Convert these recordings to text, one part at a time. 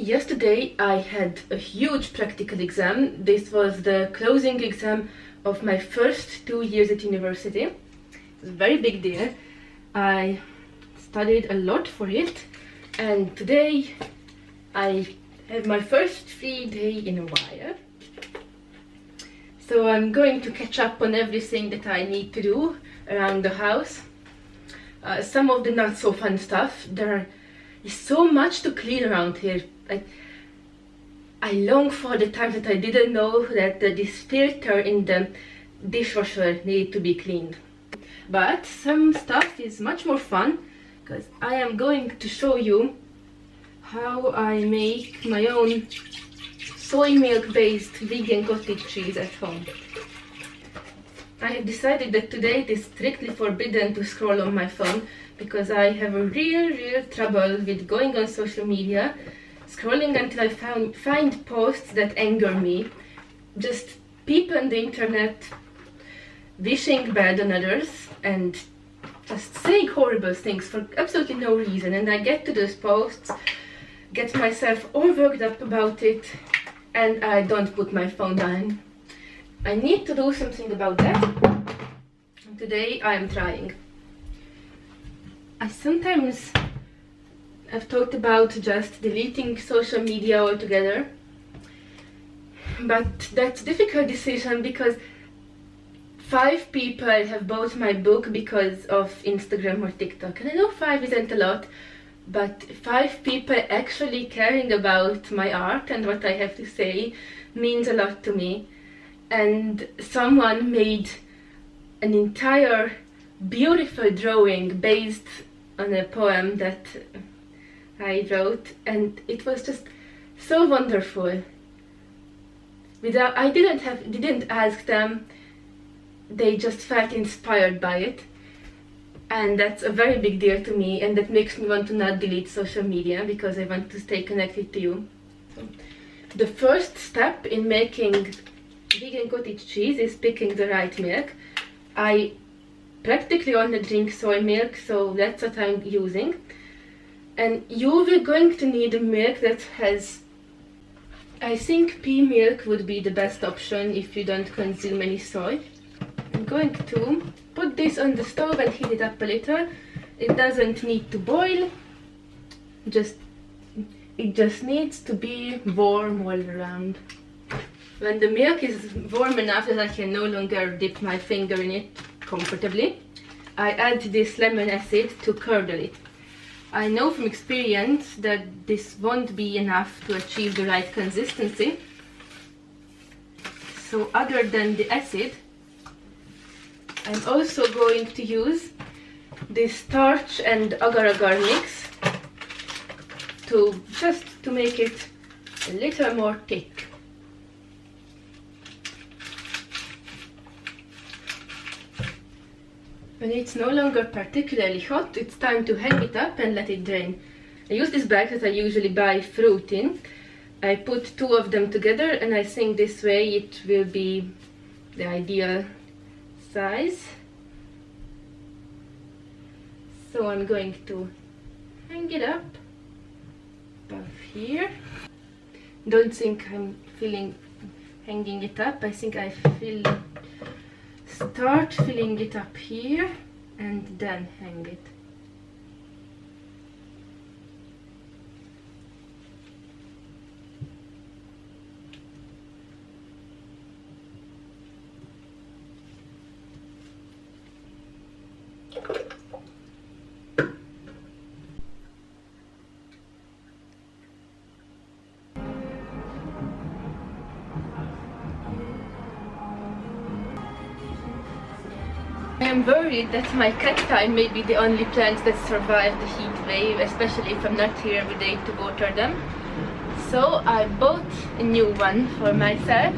Yesterday I had a huge practical exam. This was the closing exam of my first 2 years at university. It was a very big deal. I studied a lot for it, and today I have my first free day in a while. So I'm going to catch up on everything that I need to do around the house. Some of the not so fun stuff. There is so much to clean around here. I long for the times that I didn't know that this filter in the dishwasher needed to be cleaned. But some stuff is much more fun, because I am going to show you how I make my own soy milk based vegan cottage cheese at home. I have decided that today it is strictly forbidden to scroll on my phone, because I have a real trouble with going on social media, scrolling until I find posts that anger me. Just people on the internet wishing bad on others and just saying horrible things for absolutely no reason, and I get to those posts, get myself all worked up about it, and I don't put my phone down. I need to do something about that, and today I am trying. I sometimes have thought about just deleting social media altogether, but that's a difficult decision because 5 people have bought my book because of Instagram or TikTok, and I know 5 isn't a lot, but 5 people actually caring about my art and what I have to say means a lot to me. And someone made an entire beautiful drawing based on a poem that I wrote, and it was just so wonderful. I didn't ask them, they just felt inspired by it, and that's a very big deal to me, and that makes me want to not delete social media because I want to stay connected to you. So, the first step in making vegan cottage cheese is picking the right milk. I practically only drink soy milk, so that's what I'm using. And you will going to need a milk that has, I think pea milk would be the best option if you don't consume any soy. I'm going to put this on the stove and heat it up a little. It doesn't need to boil, it just needs to be warm all around. When the milk is warm enough that I can no longer dip my finger in it comfortably, I add this lemon acid to curdle it. I know from experience that this won't be enough to achieve the right consistency, so other than the acid, I'm also going to use this starch and agar-agar mix to make it a little more thick. When it's no longer particularly hot, it's time to hang it up and let it drain. I use this bag that I usually buy fruit in. I put 2 of them together, and I think this way it will be the ideal size. So I'm going to hang it up above here. Don't think I'm hanging it up. I think I start filling it up here and then hang it. I am worried that my cacti may be the only plants that survive the heat wave, especially if I'm not here every day to water them. So I bought a new one for myself,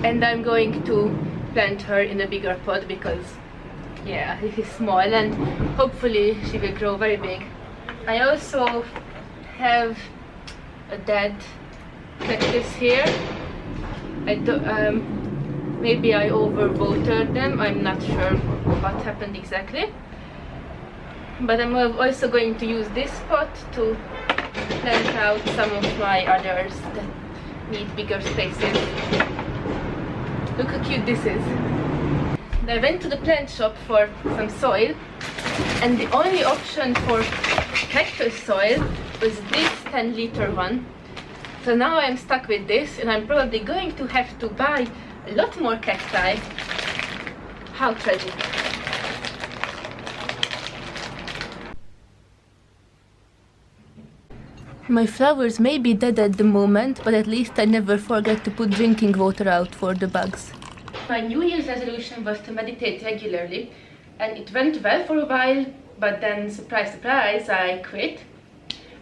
and I'm going to plant her in a bigger pot because, yeah, this is small and hopefully she will grow very big. I also have a dead cactus here. Maybe I overwatered them, I'm not sure what happened exactly. But I'm also going to use this pot to plant out some of my others that need bigger spaces. Look how cute this is. I went to the plant shop for some soil, and the only option for cactus soil was this 10-liter one. So now I'm stuck with this, and I'm probably going to have to buy a lot more cacti. How tragic. My flowers may be dead at the moment, but at least I never forget to put drinking water out for the bugs. My New Year's resolution was to meditate regularly, and it went well for a while, but then, surprise, surprise, I quit.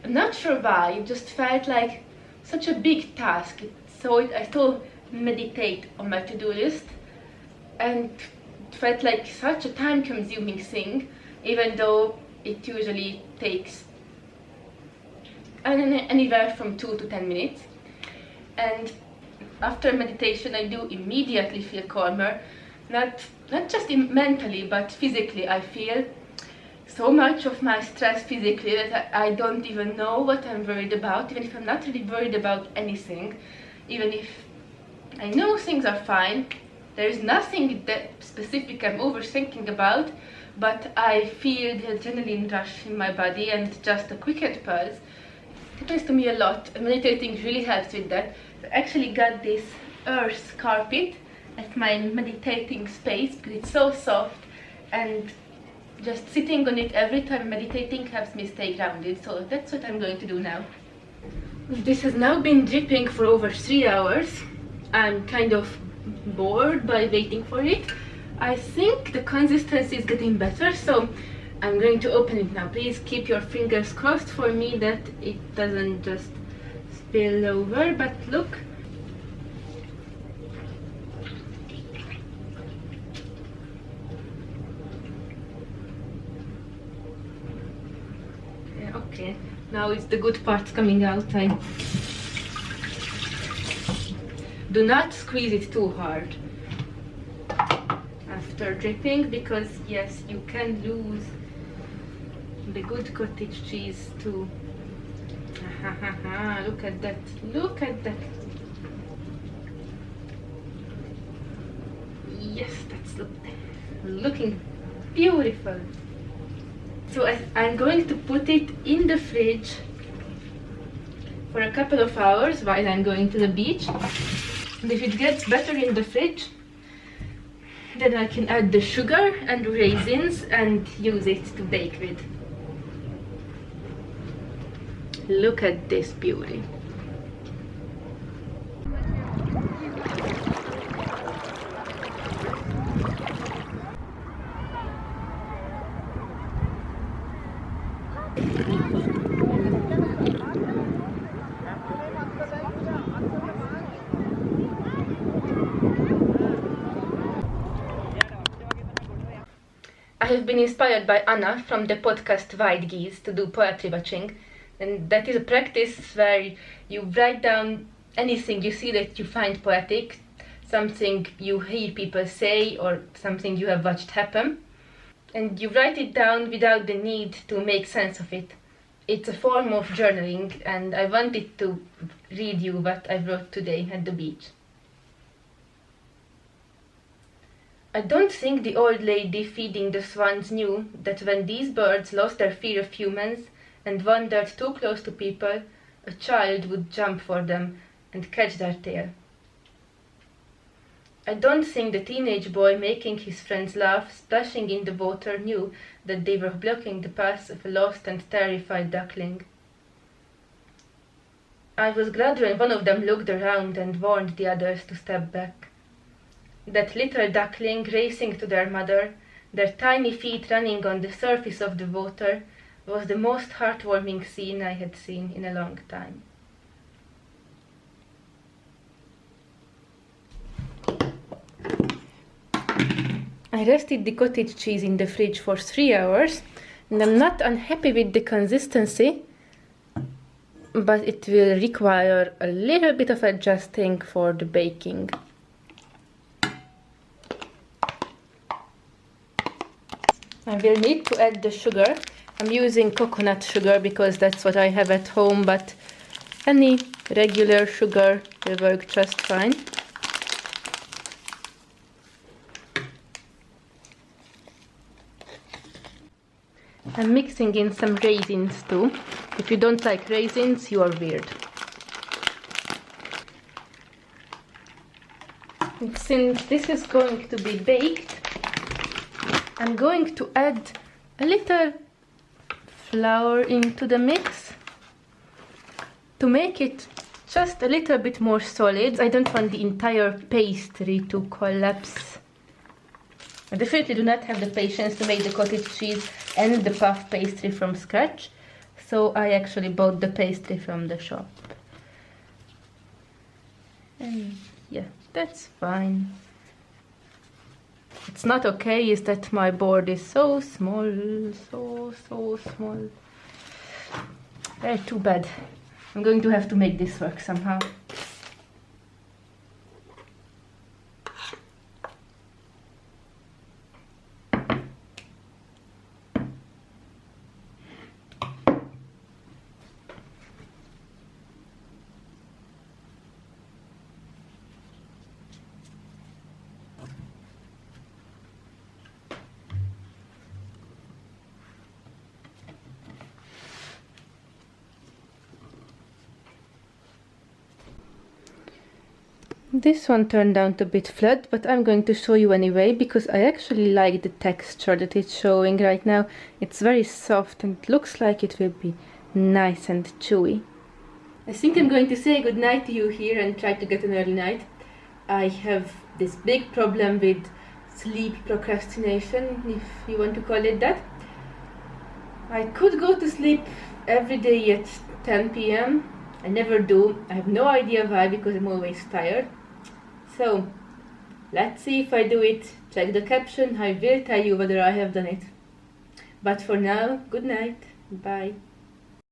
I'm not sure why, it just felt like such a big task. I still meditate on my to-do list, and it felt like such a time-consuming thing, even though it usually takes anywhere from 2 to 10 minutes. And after meditation, I do immediately feel calmer, not just mentally, but physically. I feel so much of my stress physically that I don't even know what I'm worried about, even if I'm not really worried about anything. Even if I know things are fine, there is nothing that specific I'm overthinking about, but I feel the adrenaline rush in my body and just a quicker pulse. It happens to me a lot, and meditating really helps with that. I actually got this earth carpet at my meditating space because it's so soft, and just sitting on it every time meditating helps me stay grounded. So that's what I'm going to do now. This has now been dripping for over 3 hours. I'm kind of bored by waiting for it. I think the consistency is getting better, so I'm going to open it now. Please keep your fingers crossed for me that it doesn't just spill over, but look. Yeah, okay, now it's the good parts coming out. Do not squeeze it too hard after dripping, because yes, you can lose the good cottage cheese too. Look at that, look at that. Yes, that's looking beautiful. So I'm going to put it in the fridge for a couple of hours while I'm going to the beach. And if it gets better in the fridge, then I can add the sugar and raisins and use it to bake with. Look at this beauty. I have been inspired by Anna from the podcast Wild Geese to do poetry watching, and that is a practice where you write down anything you see that you find poetic, something you hear people say or something you have watched happen, and you write it down without the need to make sense of it. It's a form of journaling, and I wanted to read you what I wrote today at the beach. I don't think the old lady feeding the swans knew that when these birds lost their fear of humans and wandered too close to people, a child would jump for them and catch their tail. I don't think the teenage boy making his friends laugh, splashing in the water, knew that they were blocking the path of a lost and terrified duckling. I was glad when one of them looked around and warned the others to step back. That little duckling racing to their mother, their tiny feet running on the surface of the water, was the most heartwarming scene I had seen in a long time. I rested the cottage cheese in the fridge for 3 hours, and I'm not unhappy with the consistency, but it will require a little bit of adjusting for the baking. I will need to add the sugar. I'm using coconut sugar because that's what I have at home, but any regular sugar will work just fine. I'm mixing in some raisins too. If you don't like raisins, you are weird. And since this is going to be baked, I'm going to add a little flour into the mix to make it just a little bit more solid. I don't want the entire pastry to collapse. I definitely do not have the patience to make the cottage cheese and the puff pastry from scratch, so I actually bought the pastry from the shop. And yeah, that's fine. It's not okay is that my board is so small, so small. Very too bad. I'm going to have to make this work somehow. This one turned out a bit flat, but I'm going to show you anyway because I actually like the texture that it's showing right now. It's very soft and it looks like it will be nice and chewy. I think I'm going to say good night to you here and try to get an early night. I have this big problem with sleep procrastination, if you want to call it that. I could go to sleep every day at 10 p.m. I never do. I have no idea why, because I'm always tired. So, let's see if I do it. Check the caption, I will tell you whether I have done it. But for now, good night. Bye.